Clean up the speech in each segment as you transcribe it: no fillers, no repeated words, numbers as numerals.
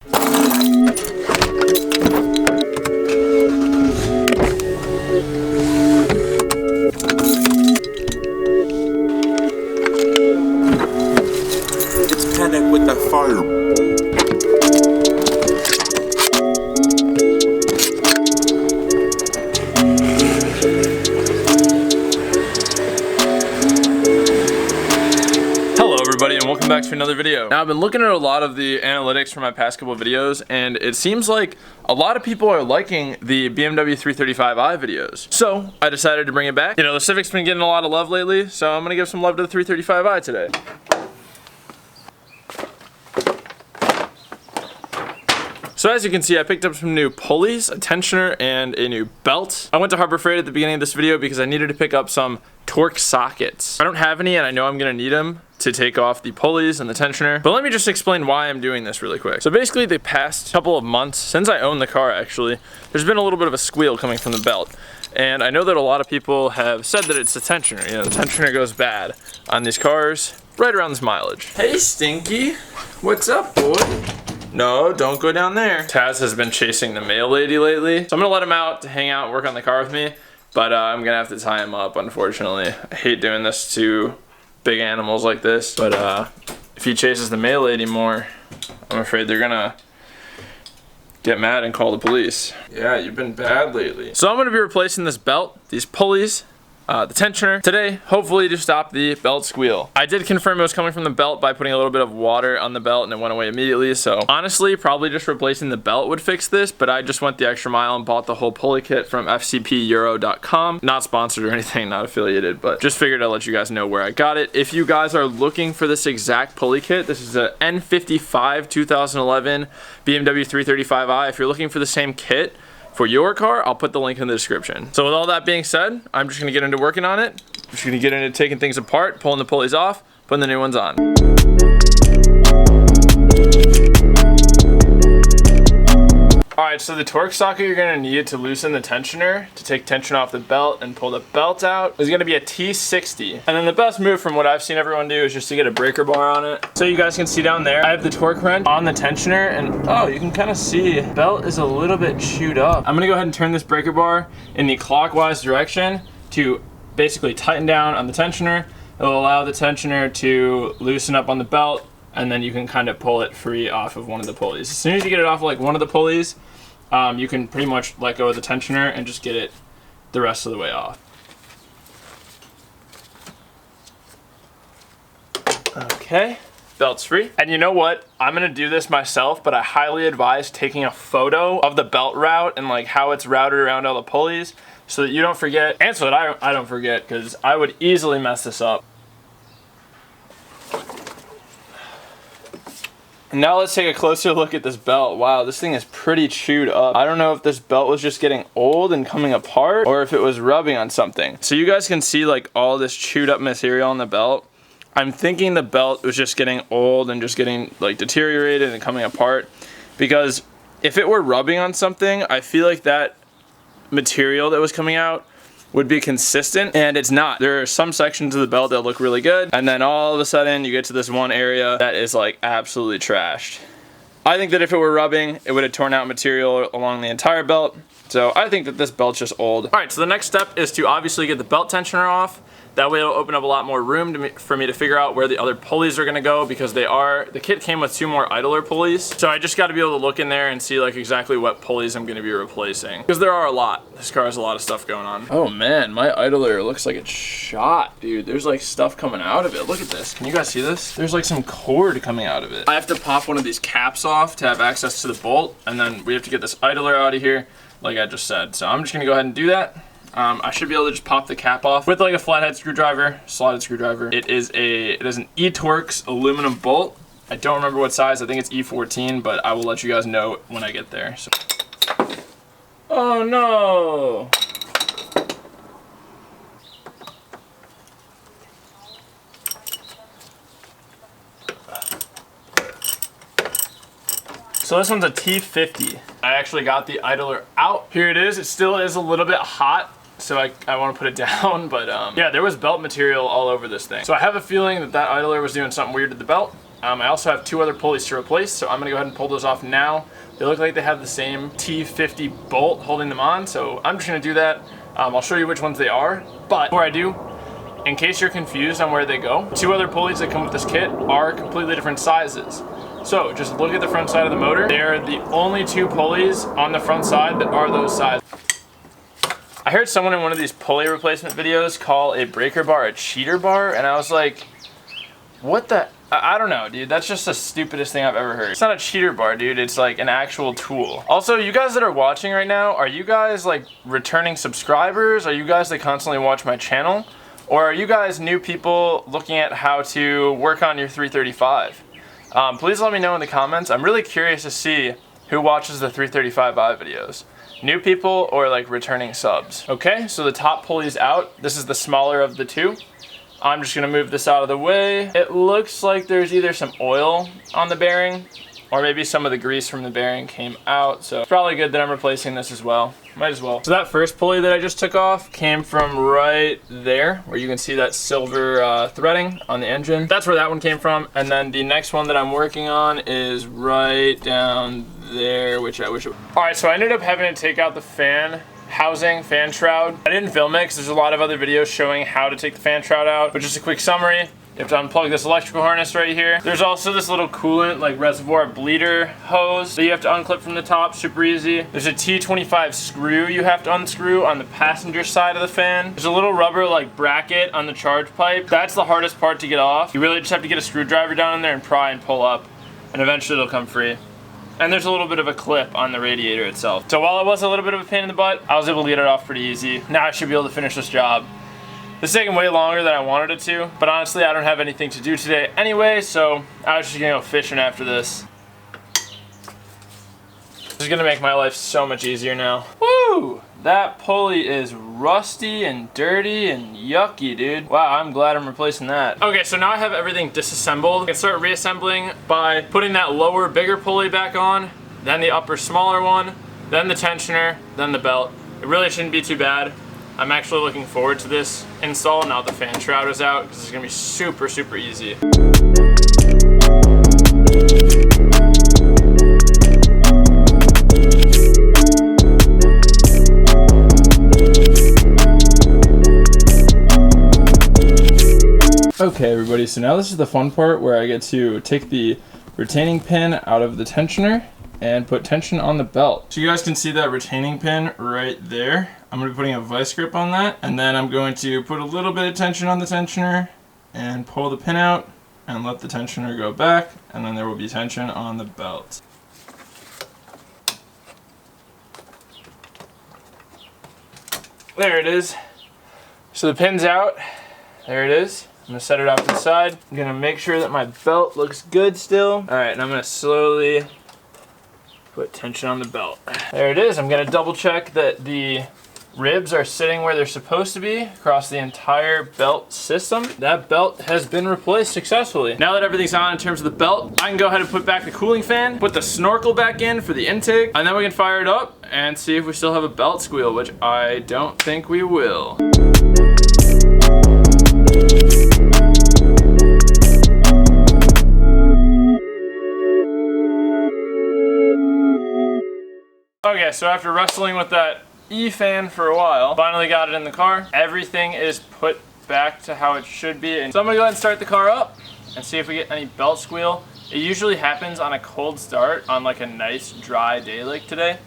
It's panic with the fire. Everybody, and welcome back to another video. Now, I've been looking at a lot of the analytics from my past couple of videos, and it seems like a lot of people are liking the BMW 335i videos. So I decided to bring it back. You know, the Civic's been getting a lot of love lately, so I'm gonna give some love to the 335i today. So as you can see, I picked up some new pulleys, a tensioner, and a new belt. I went to Harbor Freight at the beginning of this video because I needed to pick up some torque sockets. I don't have any, and I know I'm gonna need them to take off the pulleys and the tensioner. But let me just explain why I'm doing this really quick. So basically, the past couple of months, since I own the car actually, there's been a little bit of a squeal coming from the belt. And I know that a lot of people have said that it's the tensioner. You know, the tensioner goes bad on these cars right around this mileage. Hey Stinky, what's up, boy? No, don't go down there. Taz has been chasing the mail lady lately. So I'm gonna let him out to hang out and work on the car with me, but I'm gonna have to tie him up, unfortunately. I hate doing this to big animals like this, but if he chases the mail lady more, I'm afraid they're gonna get mad and call the police. Yeah, you've been bad lately. So I'm gonna be replacing this belt, these pulleys, the tensioner today, hopefully to stop the belt squeal. I did confirm it was coming from the belt by putting a little bit of water on the belt and it went away immediately. So honestly, probably just replacing the belt would fix this, but I just went the extra mile and bought the whole pulley kit from fcpeuro.com. Not sponsored or anything, not affiliated, but just figured I'd let you guys know where I got it. If you guys are looking for this exact pulley kit, this is a N55 2011 BMW 335i. If you're looking for the same kit for your car, I'll put the link in the description. So with all that being said, I'm just gonna get into working on it. I'm just gonna get into taking things apart, pulling the pulleys off, putting the new ones on. Alright, so the torque socket you're gonna need to loosen the tensioner, to take tension off the belt and pull the belt out, is gonna be a T60. And then the best move from what I've seen everyone do is just to get a breaker bar on it. So you guys can see down there, I have the torque wrench on the tensioner, and oh, you can kind of see the belt is a little bit chewed up. I'm gonna go ahead and turn this breaker bar in the clockwise direction to basically tighten down on the tensioner. It'll allow the tensioner to loosen up on the belt, and then you can kind of pull it free off of one of the pulleys. As soon as you get it off like one of the pulleys, you can pretty much let go of the tensioner and just get it the rest of the way off. Okay, belt's free. And you know what? I'm gonna do this myself, but I highly advise taking a photo of the belt route and like how it's routed around all the pulleys so that you don't forget, and so that I don't forget, because I would easily mess this up. Now let's take a closer look at this belt. Wow, this thing is pretty chewed up. I don't know if this belt was just getting old and coming apart or if it was rubbing on something. So you guys can see like all this chewed up material on the belt. I'm thinking the belt was just getting old and just getting like deteriorated and coming apart, because if it were rubbing on something, I feel like that material that was coming out would be consistent, and it's not. There are some sections of the belt that look really good, and then all of a sudden you get to this one area that is like absolutely trashed. I think that if it were rubbing, it would have torn out material along the entire belt. So I think that this belt's just old. All right, so the next step is to obviously get the belt tensioner off. That way it'll open up a lot more room for me to figure out where the other pulleys are gonna go, because the kit came with 2 more idler pulleys. So I just gotta be able to look in there and see like exactly what pulleys I'm gonna be replacing, because there are a lot. This car has a lot of stuff going on. Oh man, my idler looks like it's shot, dude. There's like stuff coming out of it. Look at this. Can you guys see this? There's like some cord coming out of it. I have to pop one of these caps off to have access to the bolt, and then we have to get this idler out of here, like I just said. So I'm just gonna go ahead and do that. I should be able to just pop the cap off with like a flathead screwdriver, slotted screwdriver. It is an E-Torx aluminum bolt. I don't remember what size. I think it's E14, but I will let you guys know when I get there. So. Oh no! So this one's a T50. I actually got the idler out. Here it is. It still is a little bit hot, so I want to put it down, but yeah, there was belt material all over this thing. So I have a feeling that idler was doing something weird to the belt. I also have 2 other pulleys to replace, so I'm gonna go ahead and pull those off now. They look like they have the same T50 bolt holding them on, so I'm just gonna do that. I'll show you which ones they are, but before I do, in case you're confused on where they go, 2 other pulleys that come with this kit are completely different sizes. So just look at the front side of the motor. They're the only 2 pulleys on the front side that are those sizes. I heard someone in one of these pulley replacement videos call a breaker bar a cheater bar, and I was like, what the? I don't know, dude. That's just the stupidest thing I've ever heard. It's not a cheater bar, dude. It's like an actual tool. Also, you guys that are watching right now, are you guys like returning subscribers? Are you guys that constantly watch my channel? Or are you guys new people looking at how to work on your 335? Please let me know in the comments. I'm really curious to see who watches the 335i videos. New people or like returning subs. Okay, so the top pulley's out. This is the smaller of the 2. I'm just gonna move this out of the way. It looks like there's either some oil on the bearing or maybe some of the grease from the bearing came out. So it's probably good that I'm replacing this as well. Might as well. So that first pulley that I just took off came from right there, where you can see that silver threading on the engine. That's where that one came from. And then the next one that I'm working on is right down there, which I wish it would. All right, so I ended up having to take out the fan housing, fan shroud. I didn't film it because there's a lot of other videos showing how to take the fan shroud out, but just a quick summary. You have to unplug this electrical harness right here. There's also this little coolant, like reservoir bleeder hose that you have to unclip from the top, super easy. There's a T25 screw you have to unscrew on the passenger side of the fan. There's a little rubber like bracket on the charge pipe. That's the hardest part to get off. You really just have to get a screwdriver down in there and pry and pull up, and eventually it'll come free. And there's a little bit of a clip on the radiator itself. So while it was a little bit of a pain in the butt, I was able to get it off pretty easy. Now I should be able to finish this job. It's taking way longer than I wanted it to, but honestly, I don't have anything to do today anyway, so I was just gonna go fishing after this. This is gonna make my life so much easier now. Woo! That pulley is rusty and dirty and yucky, dude. Wow, I'm glad I'm replacing that. Okay, so now I have everything disassembled. I can start reassembling by putting that lower, bigger pulley back on, then the upper, smaller one, then the tensioner, then the belt. It really shouldn't be too bad. I'm actually looking forward to this install now the fan shroud is out, because it's gonna be super, super easy. Okay everybody, so now this is the fun part where I get to take the retaining pin out of the tensioner and put tension on the belt. So you guys can see that retaining pin right there. I'm going to be putting a vice grip on that, and then I'm going to put a little bit of tension on the tensioner and pull the pin out and let the tensioner go back, and then there will be tension on the belt. There it is. So the pin's out. There it is. I'm gonna set it off to the side. I'm gonna make sure that my belt looks good still. All right, and I'm gonna slowly put tension on the belt. There it is. I'm gonna double check that the ribs are sitting where they're supposed to be across the entire belt system. That belt has been replaced successfully. Now that everything's on in terms of the belt, I can go ahead and put back the cooling fan, put the snorkel back in for the intake, and then we can fire it up and see if we still have a belt squeal, which I don't think we will. Okay, so after wrestling with that E-fan for a while, finally got it in the car. Everything is put back to how it should be. And so I'm gonna go ahead and start the car up and see if we get any belt squeal. It usually happens on a cold start on like a nice dry day like today.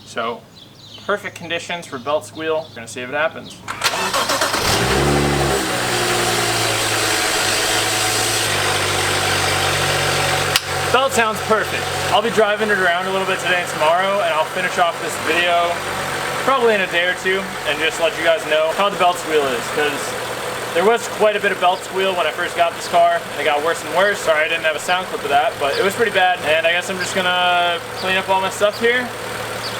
So perfect conditions for belt squeal. We're gonna see if it happens. Belt sounds perfect. I'll be driving it around a little bit today and tomorrow, and I'll finish off this video probably in a day or two and just let you guys know how the belt squeal is, because there was quite a bit of belt squeal when I first got this car. It got worse and worse. Sorry I didn't have a sound clip of that, but it was pretty bad. And I guess I'm just gonna clean up all my stuff here,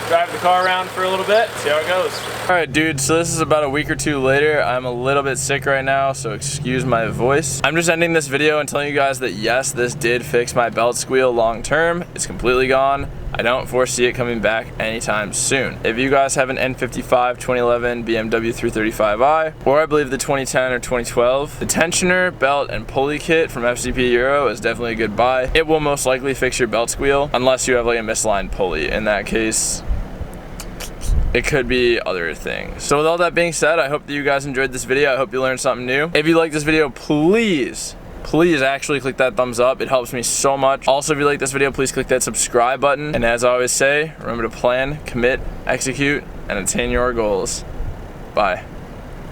drive the car around for a little bit, see how it goes. Alright dude, so this is about a week or two later. I'm a little bit sick right now, so excuse my voice. I'm just ending this video and telling you guys that yes, this did fix my belt squeal long term. It's completely gone. I don't foresee it coming back anytime soon. If you guys have an N55 2011 BMW 335i, or I believe the 2010 or 2012, the tensioner, belt, and pulley kit from FCP Euro is definitely a good buy. It will most likely fix your belt squeal, unless you have like a misaligned pulley. In that case, it could be other things. So with all that being said, I hope that you guys enjoyed this video. I hope you learned something new. If you like this video, please actually click that thumbs up. It helps me so much. Also, if you like this video, please click that subscribe button. And as I always say, remember to plan, commit, execute, and attain your goals. Bye.